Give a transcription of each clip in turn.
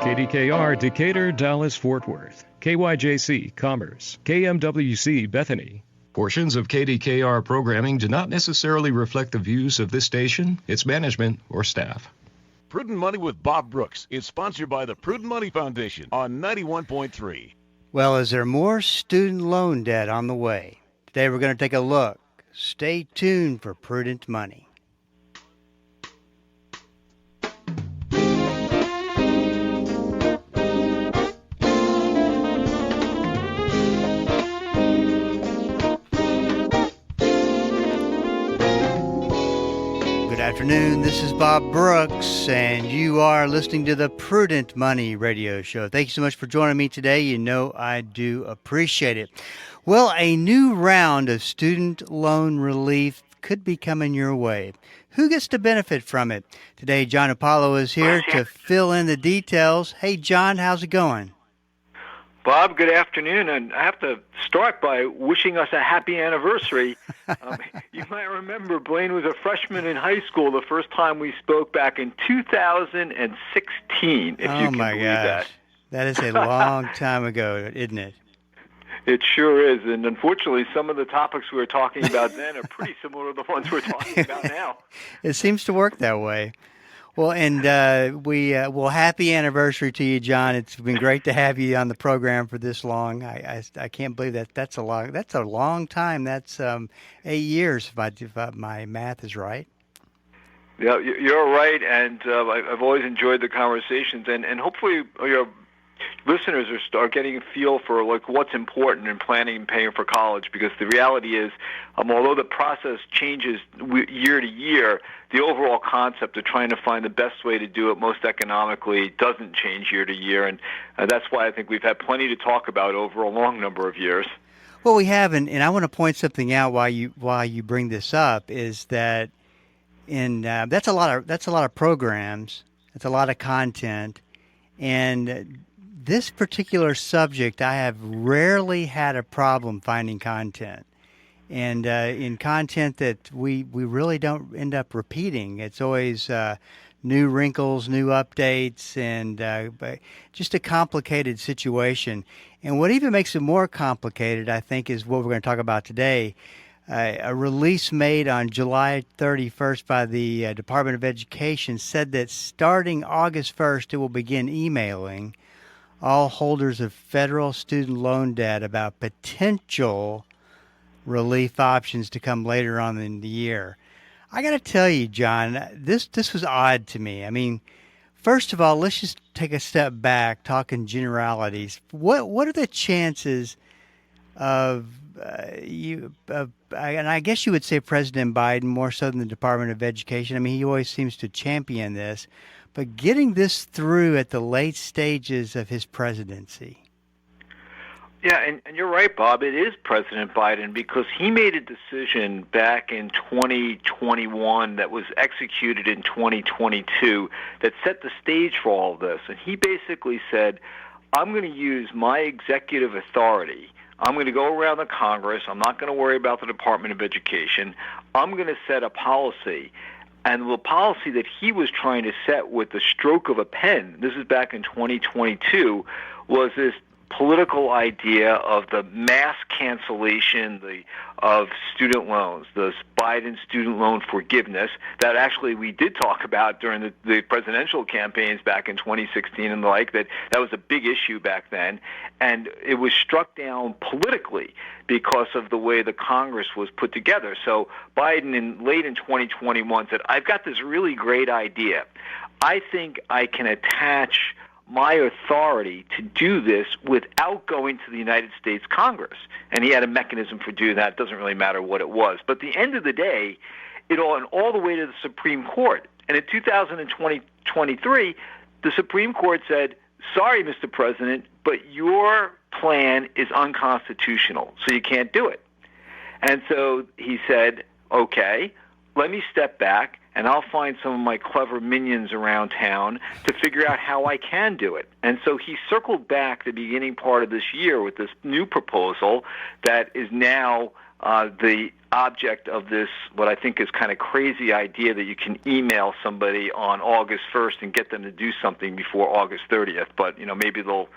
KDKR, Decatur, Dallas, Fort Worth. KYJC, Commerce. KMWC, Bethany. Portions of KDKR programming do not necessarily reflect the views of this station, its management, or staff. Prudent Money with Bob Brooks is sponsored by the Prudent Money Foundation on 91.3. Well, is there more student loan debt on the way? Today we're going to take a look. Stay tuned for Prudent Money. Good afternoon, this is Bob Brooks, and you are listening to the Prudent Money Radio Show. Thank you so much for joining me today. You know I do appreciate it. Well, a new round of student loan relief could be coming your way. Who gets to benefit from it? Today, John Hupalo is here to fill in the details. Hey, John, how's it going? Bob, good afternoon, and I have to start by wishing us a happy anniversary. You might remember Blaine was a freshman in high school the first time we spoke back in 2016, if you can believe that. That is a long time ago, isn't it? It sure is, and unfortunately, some of the topics we were talking about then are pretty similar to the ones we're talking about now. It seems to work that way. Well, and happy anniversary to you, John. It's been great to have you on the program for this long. I can't believe that's a long time. That's 8 years if my math is right. Yeah, you're right, and I've always enjoyed the conversations, and hopefully your listeners are getting a feel for like what's important in planning and paying for college, because the reality is, although the process changes year to year, the overall concept of trying to find the best way to do it most economically doesn't change year to year, and that's why I think we've had plenty to talk about over a long number of years. Well, we have, and I want to point something out while you bring this up, is that that's a lot of programs, that's a lot of content, and this particular subject, I have rarely had a problem finding content. And in content that we really don't end up repeating. It's always new wrinkles, new updates, and just a complicated situation. And what even makes it more complicated, I think, is what we're going to talk about today. A release made on July 31st by the Department of Education said that starting August 1st, it will begin emailing all holders of federal student loan debt about potential relief options to come later on in the year. I got to tell you, John, this was odd to me. I mean, first of all, let's just take a step back, talking generalities. What are the chances of and I guess you would say President Biden more so than the Department of Education. I mean, he always seems to champion this. But getting this through at the late stages of his presidency. Yeah, and you're right, Bob. It is President Biden, because he made a decision back in 2021 that was executed in 2022 that set the stage for all of this. And he basically said, I'm going to use my executive authority. I'm going to go around the Congress. I'm not going to worry about the Department of Education. I'm going to set a policy. And the policy that he was trying to set with the stroke of a pen, this is back in 2022, was this political idea of the mass cancellation of student loans, the Biden student loan forgiveness that actually we did talk about during the presidential campaigns back in 2016 and the like, that was a big issue back then. And it was struck down politically because of the way the Congress was put together. So Biden, late in 2021, said, I've got this really great idea. I think I can attach my authority to do this without going to the United States Congress. And he had a mechanism for doing that. It doesn't really matter what it was. But at the end of the day, it all the way to the Supreme Court. And in 2023, the Supreme Court said, sorry, Mr. President, but your plan is unconstitutional, so you can't do it. And so he said, okay, let me step back, and I'll find some of my clever minions around town to figure out how I can do it. And so he circled back the beginning part of this year with this new proposal that is now the object of this, what I think is kind of crazy idea that you can email somebody on August 1st and get them to do something before August 30th. But maybe they'll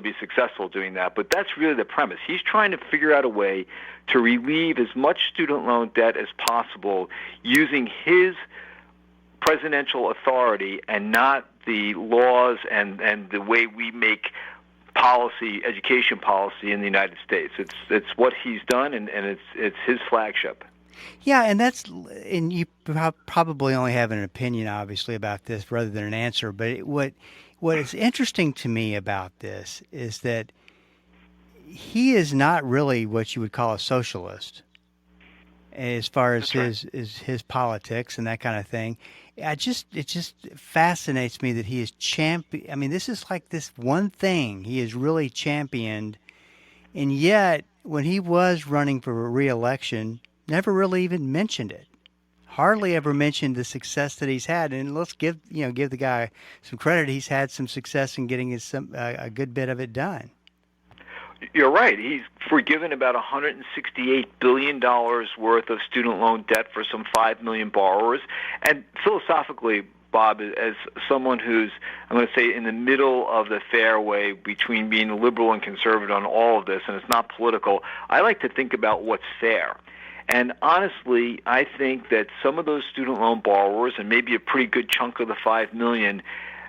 be successful doing that. But that's really the premise. He's trying to figure out a way to relieve as much student loan debt as possible using his presidential authority and not the laws and the way we make policy, education policy in the United States. It's what he's done, and it's his flagship. Yeah, and you probably only have an opinion, obviously, about this rather than an answer. But what is interesting to me about this is that he is not really what you would call a socialist, as far as his politics and that kind of thing. It just fascinates me that he is champion. I mean, this is like this one thing he has really championed, and yet when he was running for re-election, never really even mentioned it. Hardly ever mentioned the success that he's had. And let's give the guy some credit. He's had some success in getting a good bit of it done. You're right. He's forgiven about $168 billion worth of student loan debt for some 5 million borrowers. And philosophically, Bob, as someone who's, I'm going to say, in the middle of the fairway between being liberal and conservative on all of this, and it's not political, I like to think about what's fair. And honestly, I think that some of those student loan borrowers, and maybe a pretty good chunk of the 5 million,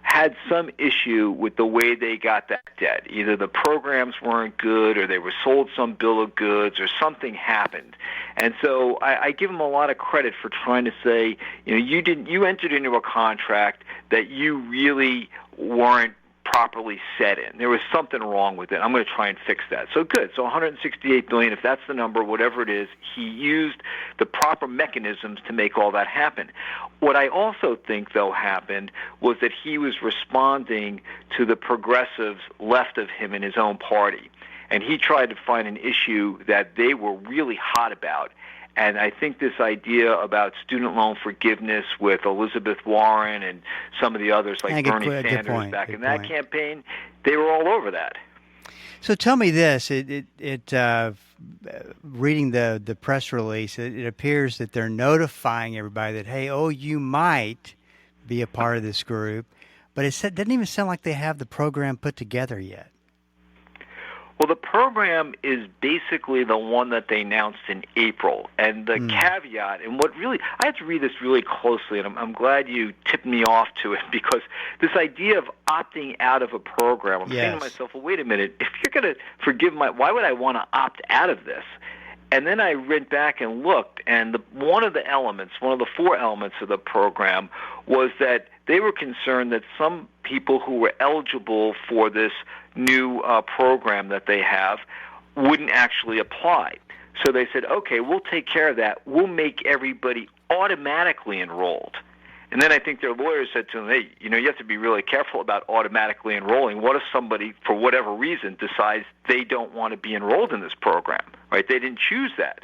had some issue with the way they got that debt. Either the programs weren't good, or they were sold some bill of goods, or something happened. And so I give them a lot of credit for trying to say, you entered into a contract that you really weren't properly set in. There was something wrong with it. I'm going to try and fix that. So good. So 168 billion, if that's the number, whatever it is, he used the proper mechanisms to make all that happen. What I also think, though, happened was that he was responding to the progressives left of him in his own party. And he tried to find an issue that they were really hot about. And I think this idea about student loan forgiveness with Elizabeth Warren and some of the others like Bernie Sanders back in that campaign, they were all over that. So tell me this, reading the press release, it appears that they're notifying everybody that, hey, you might be a part of this group, but it doesn't even sound like they have the program put together yet. Well, the program is basically the one that they announced in April. And the caveat, and I had to read this really closely, and I'm glad you tipped me off to it, because this idea of opting out of a program, I'm saying to myself, well, wait a minute, if you're going to forgive why would I want to opt out of this? And then I went back and looked, and one of the 4 elements of the program was that they were concerned that some people who were eligible for this new program that they have wouldn't actually apply. So they said, okay, we'll take care of that. We'll make everybody automatically enrolled. And then I think their lawyers said to them, hey, you have to be really careful about automatically enrolling. What if somebody, for whatever reason, decides they don't want to be enrolled in this program, right? They didn't choose that.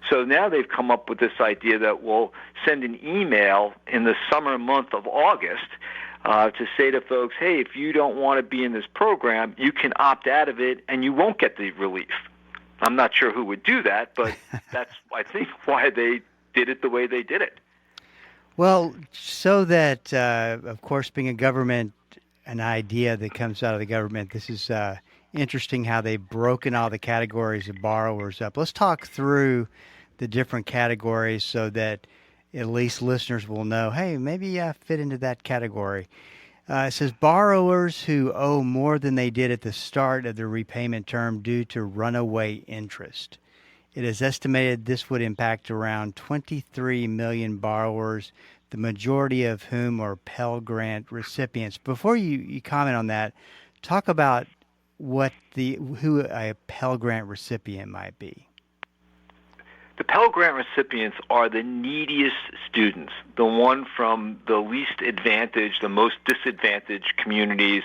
So now they've come up with this idea that we'll send an email in the summer month of August to say to folks, hey, if you don't want to be in this program, you can opt out of it and you won't get the relief. I'm not sure who would do that, but that's, I think, why they did it the way they did it. Well, so that, of course, being a government, an idea that comes out of the government, this is interesting how they've broken all the categories of borrowers up. Let's talk through the different categories so that at least listeners will know, hey, maybe I fit into that category. It says borrowers who owe more than they did at the start of the repayment term due to runaway interest. It is estimated this would impact around 23 million borrowers, the majority of whom are Pell Grant recipients. Before you comment on that, talk about who a Pell Grant recipient might be. The Pell Grant recipients are the neediest students, the one from the least advantaged, the most disadvantaged communities,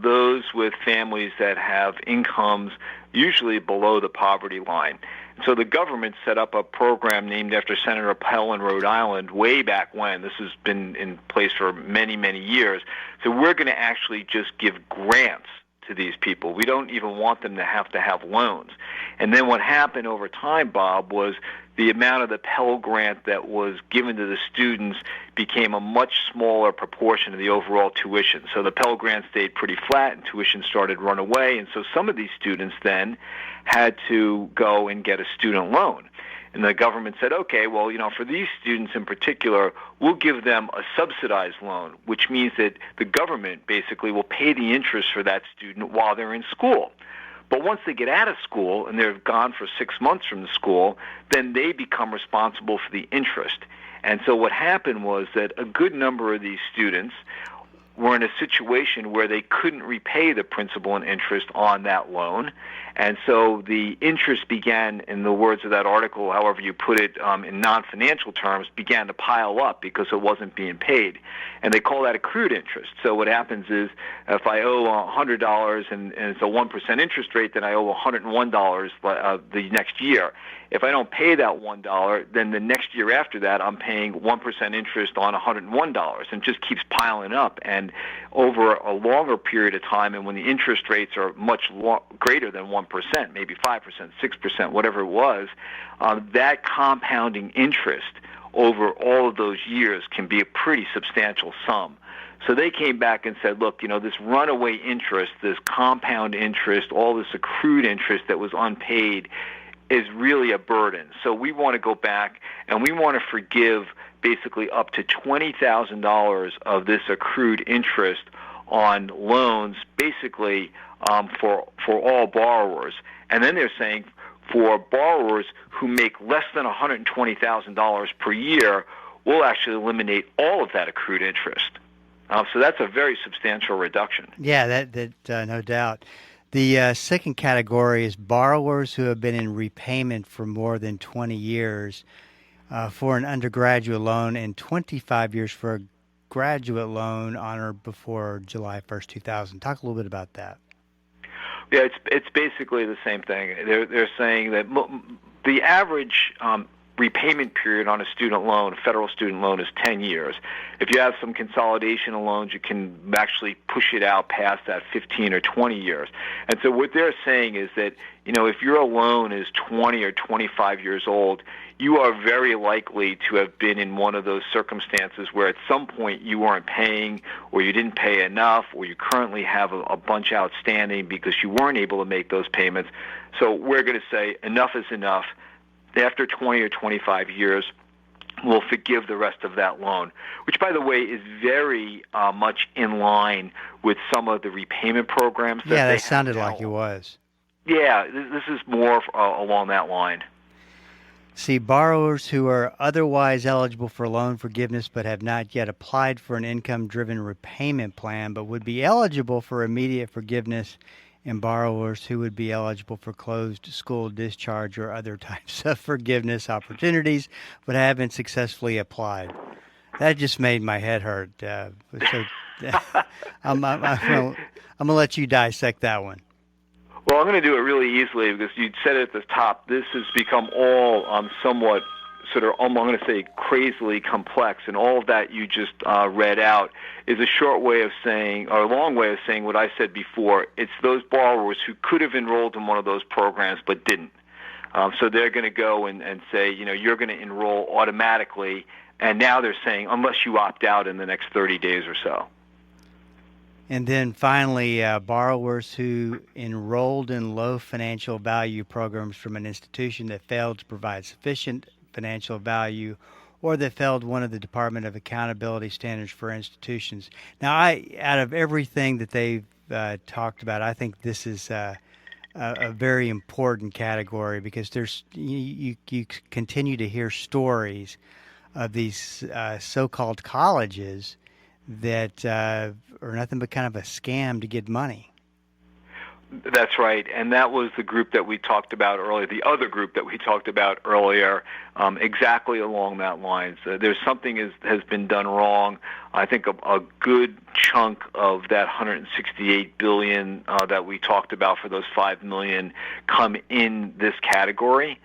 those with families that have incomes usually below the poverty line. So the government set up a program named after Senator Pell in Rhode Island way back when. This has been in place for many, many years. So we're going to actually just give grants to these people. We don't even want them to have loans. And then what happened over time, Bob, was the amount of the Pell Grant that was given to the students became a much smaller proportion of the overall tuition. So the Pell Grant stayed pretty flat and tuition started to run away. And so some of these students then had to go and get a student loan. And the government said, okay, well, for these students in particular, we'll give them a subsidized loan, which means that the government basically will pay the interest for that student while they're in school. But once they get out of school and they're gone for 6 months from the school, then they become responsible for the interest. And so what happened was that a good number of these students were in a situation where they couldn't repay the principal and interest on that loan. And so the interest began, in the words of that article, however you put it, in non-financial terms, began to pile up because it wasn't being paid. And they call that accrued interest. So what happens is if I owe $100 and it's a 1% interest rate, then I owe $101 the next year. If I don't pay that $1, then the next year after that, I'm paying 1% interest on $101, and it just keeps piling up. And over a longer period of time, and when the interest rates are much greater than 1%, maybe 5%, 6%, whatever it was, that compounding interest over all of those years can be a pretty substantial sum. So they came back and said, look, this runaway interest, this compound interest, all this accrued interest that was unpaid is really a burden. So we want to go back and we want to forgive basically up to $20,000 of this accrued interest on loans, basically for all borrowers. And then they're saying for borrowers who make less than $120,000 per year, we'll actually eliminate all of that accrued interest. So that's a very substantial reduction. Yeah, that no doubt. The second category is borrowers who have been in repayment for more than 20 years for an undergraduate loan and 25 years for a graduate loan on or before July 1st, 2000. Talk a little bit about that. Yeah, it's basically the same thing. They're saying that the average repayment period on a student loan, a federal student loan, is 10 years. If you have some consolidation of loans, you can actually push it out past that 15 or 20 years. And so what they're saying is that, if your loan is 20 or 25 years old, you are very likely to have been in one of those circumstances where at some point you weren't paying, or you didn't pay enough, or you currently have a bunch outstanding because you weren't able to make those payments. So we're going to say enough is enough. After 20 or 25 years, we'll forgive the rest of that loan, which, by the way, is very much in line with some of the repayment programs. That sounded like it was. Yeah, this is more along that line. See, borrowers who are otherwise eligible for loan forgiveness but have not yet applied for an income-driven repayment plan but would be eligible for immediate forgiveness, and borrowers who would be eligible for closed school discharge or other types of forgiveness opportunities but haven't successfully applied. That just made my head hurt. I'm going to let you dissect that one. Well, I'm going to do it really easily because you said it at the top. This has become all somewhat sort of, I'm going to say, crazily complex, and all of that you just read out is a short way of saying, or a long way of saying what I said before. It's those borrowers who could have enrolled in one of those programs but didn't. So they're going to go and say, you're going to enroll automatically, and now they're saying, unless you opt out in the next 30 days or so. And then finally, borrowers who enrolled in low financial value programs from an institution that failed to provide sufficient financial value, or that failed one of the Department of Accountability standards for institutions. Now, out of everything that they've talked about, I think this is a very important category because you continue to hear stories of these so-called colleges that are nothing but kind of a scam to get money. That's right, and that was the group that we talked about earlier, the other group that we talked about earlier, exactly along that lines. There's something has been done wrong. I think a good chunk of that $168 billion that we talked about for those 5 million come in this category.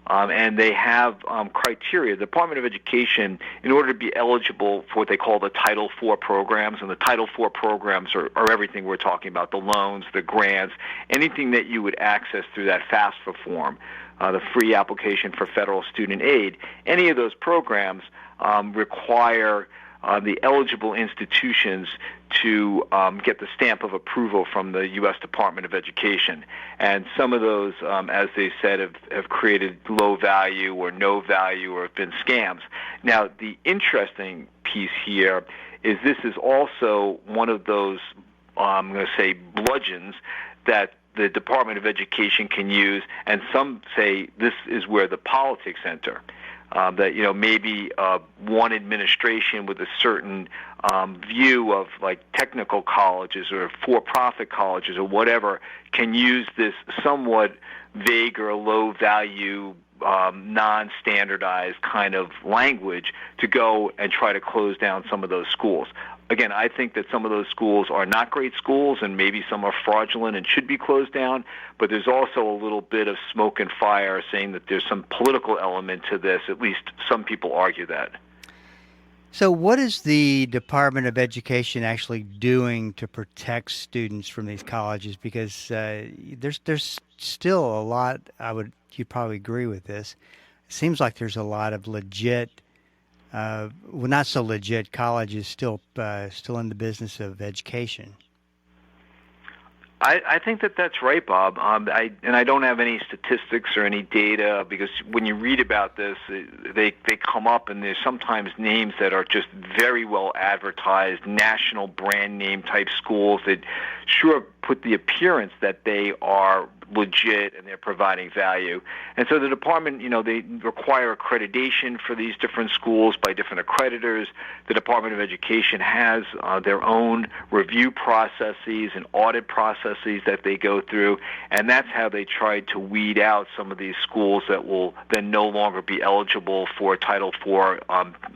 and they have criteria. The Department of Education, in order to be eligible for what they call the Title IV programs, and the Title IV programs are everything we're talking about, the loans, the grants, anything that you would access through that FAFSA form, the free application for federal student aid. Any of those programs require the eligible institutions to get the stamp of approval from the U.S. Department of Education. And some of those, as they said, have created low value or no value or have been scams. Now, the interesting piece here is this is also one of those, I'm going to say, bludgeons that the Department of Education can use, and some say this is where the politics enter. That maybe one administration with a certain view of like technical colleges or for-profit colleges or whatever can use this somewhat vague or low-value, non-standardized kind of language to go and try to close down some of those schools. Again, I think that some of those schools are not great schools, and maybe some are fraudulent and should be closed down, but there's also a little bit of smoke and fire saying that there's some political element to this. At least some people argue that. So what is the Department of Education actually doing to protect students from these colleges? Because there's still a lot, you'd probably agree with this. It seems like there's a lot of legit, well, not so legit colleges still in the business of education. I think that that's right, Bob. I don't have any statistics or any data, because when you read about this, they come up, and there's sometimes names that are just very well advertised, national brand name type schools that sure put the appearance that they are legit and they're providing value. And so the department, they require accreditation for these different schools by different accreditors. The Department of Education has their own review processes and audit processes that they go through, and that's how they try to weed out some of these schools that will then no longer be eligible for Title IV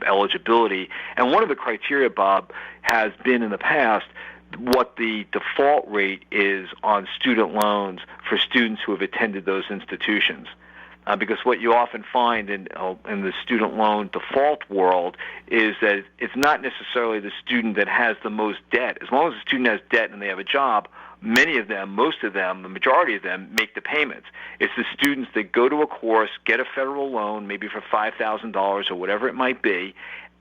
eligibility. And one of the criteria, Bob, has been in the past what the default rate is on student loans for students who have attended those institutions. Because what you often find in the student loan default world is that it's not necessarily the student that has the most debt. As long as the student has debt and they have a job, many of them, most of them, the majority of them make the payments. It's the students that go to a course, get a federal loan, maybe for $5,000 or whatever it might be,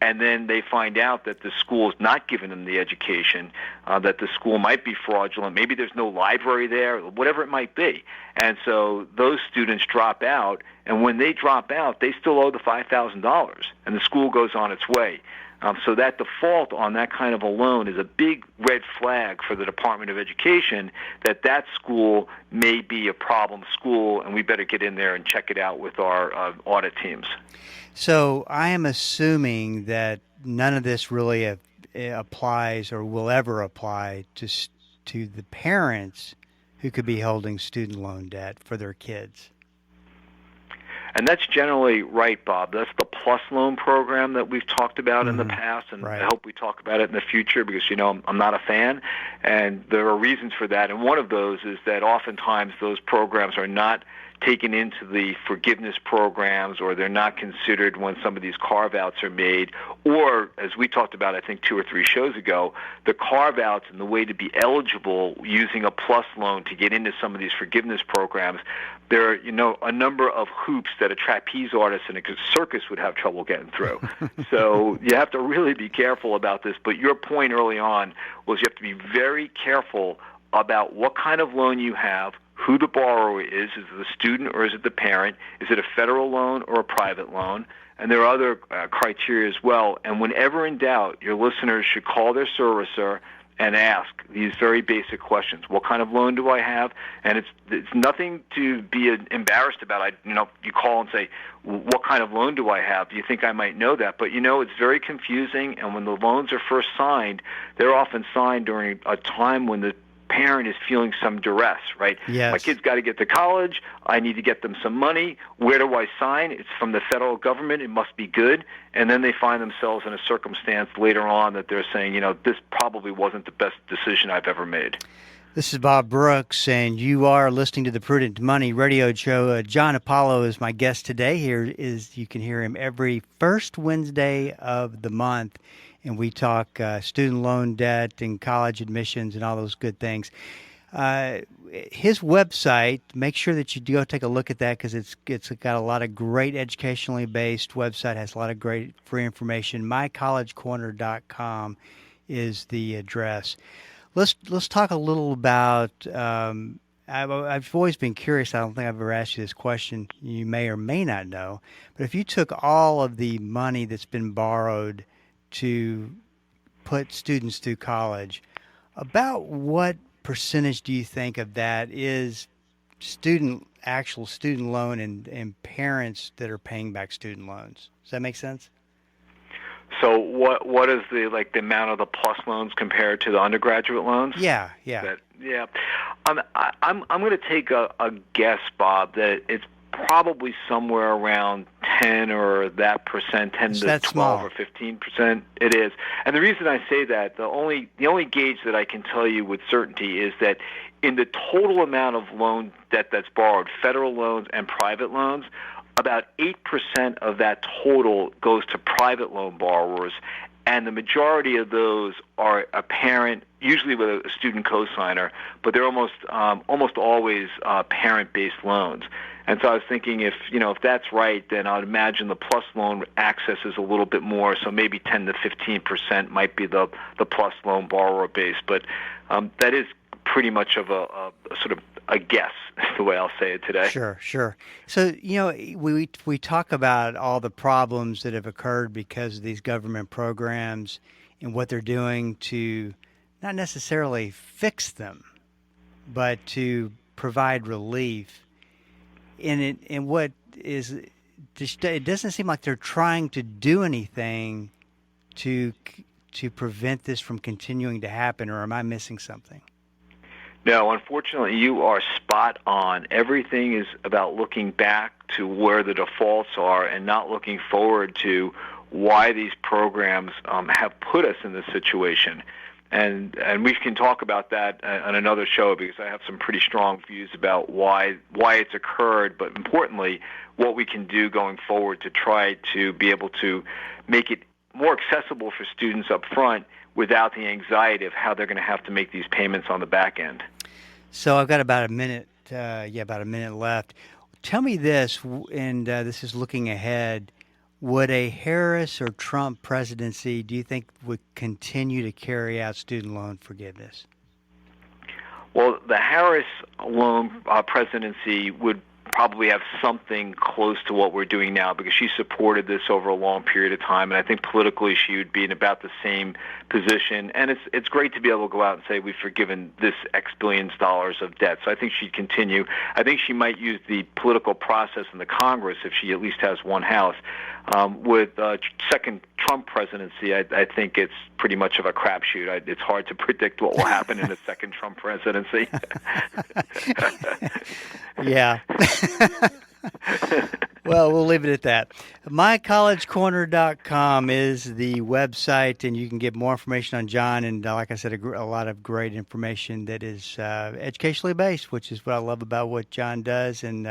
and then they find out that the school is not giving them the education, that the school might be fraudulent, maybe there's no library there, whatever it might be. And so those students drop out, and when they drop out, they still owe the $5,000, and the school goes on its way. So that default on that kind of a loan is a big red flag for the Department of Education that school may be a problem school, and we better get in there and check it out with our audit teams. So I am assuming that none of this really applies or will ever apply to the parents who could be holding student loan debt for their kids. And that's generally right, Bob. That's the PLUS loan program that we've talked about in the past, and right. I hope we talk about it in the future because, I'm not a fan, and there are reasons for that. And one of those is that oftentimes those programs are not taken into the forgiveness programs, or they're not considered when some of these carve-outs are made, or, as we talked about, I think 2 or 3 shows ago, the carve-outs and the way to be eligible using a PLUS loan to get into some of these forgiveness programs, there are, a number of hoops that a trapeze artist in a circus would have trouble getting through. So you have to really be careful about this. But your point early on was you have to be very careful about what kind of loan you have, who the borrower is it the student or is it the parent? Is it a federal loan or a private loan? And there are other criteria as well. And whenever in doubt, your listeners should call their servicer and ask these very basic questions. What kind of loan do I have? And it's nothing to be embarrassed about. You call and say, what kind of loan do I have? You think I might know that, but it's very confusing. And when the loans are first signed, they're often signed during a time when the parent is feeling some duress, right? Yes. My kid's got to get to college. I need to get them some money. Where do I sign? It's from the federal government. It must be good. And then they find themselves in a circumstance later on that they're saying, this probably wasn't the best decision I've ever made. This is Bob Brooks, and you are listening to the Prudent Money Radio Show. John Hupalo is my guest today. You can hear him every first Wednesday of the month, and we talk student loan debt and college admissions and all those good things. His website, make sure that you go take a look at that, because it's got a lot of great educationally based website, has a lot of great free information. mycollegecorner.com is the address. Let's talk a little about. I've always been curious. I don't think I've ever asked you this question. You may or may not know, but if you took all of the money that's been borrowed to put students through college, about what percentage do you think of that is actual student loan and parents that are paying back student loans? Does that make sense? So what is the amount of the PLUS loans compared to the undergraduate loans? Yeah. I'm going to take a guess, Bob, that it's probably somewhere around 10 or that percent, 10 to 12 small. or 15%. It is, and the reason I say that, the only gauge that I can tell you with certainty is that in the total amount of loan debt that's borrowed, federal loans and private loans, about 8% of that total goes to private loan borrowers, and the majority of those are a parent, usually with a student cosigner, but they're almost always parent-based loans. And so I was thinking, if that's right, then I'd imagine the PLUS loan access is a little bit more, so maybe 10 to 15% might be the PLUS loan borrower base. But that is pretty much of a sort of a guess, is the way I'll say it today. Sure. So, we talk about all the problems that have occurred because of these government programs and what they're doing to not necessarily fix them, but to provide relief. And what is, it doesn't seem like they're trying to do anything to prevent this from continuing to happen, or am I missing something? No, unfortunately, you are spot on. Everything is about looking back to where the defaults are and not looking forward to why these programs have put us in this situation. And we can talk about that on another show, because I have some pretty strong views about why it's occurred, but importantly, what we can do going forward to try to be able to make it more accessible for students up front without the anxiety of how they're going to have to make these payments on the back end. So I've got about a minute left. Tell me this, and this is looking ahead. Would a Harris or Trump presidency, do you think, would continue to carry out student loan forgiveness? Well, the Harris loan presidency would probably have something close to what we're doing now, because she supported this over a long period of time, and I think politically she would be in about the same position. And it's great to be able to go out and say we've forgiven this X billions dollars of debt. So I think she'd continue. I think she might use the political process in the Congress, if she at least has one house. With second Trump presidency, I think it's pretty much of a crapshoot. It's hard to predict what will happen in a second Trump presidency. Yeah. Well, we'll leave it at that. mycollegecorner.com is the website, and you can get more information on John, and like I said, a lot of great information that is educationally based, which is what I love about what John does. And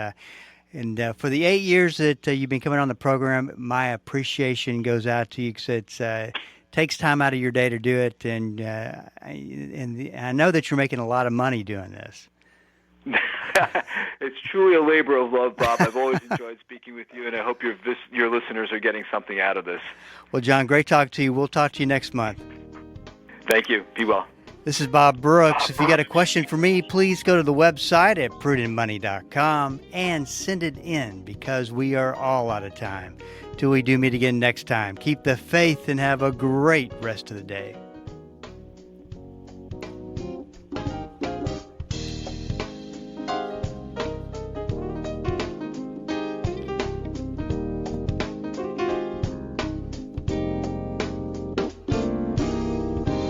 for the 8 years that you've been coming on the program, my appreciation goes out to you, because it takes time out of your day to do it, and I know that you're making a lot of money doing this. It's truly a labor of love, Bob. I've always enjoyed speaking with you, and I hope your listeners are getting something out of this. Well, John, great talking to you. We'll talk to you next month. Thank you. Be well. This is Bob Brooks. If you got a question for me, please go to the website at prudentmoney.com and send it in, because we are all out of time. Till we do meet again next time, keep the faith and have a great rest of the day.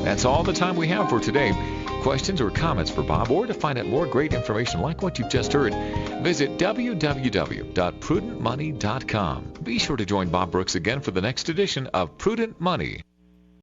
That's all the time we have for today. Questions or comments for Bob, or to find out more great information like what you've just heard, visit www.prudentmoney.com. Be sure to join Bob Brooks again for the next edition of Prudent Money.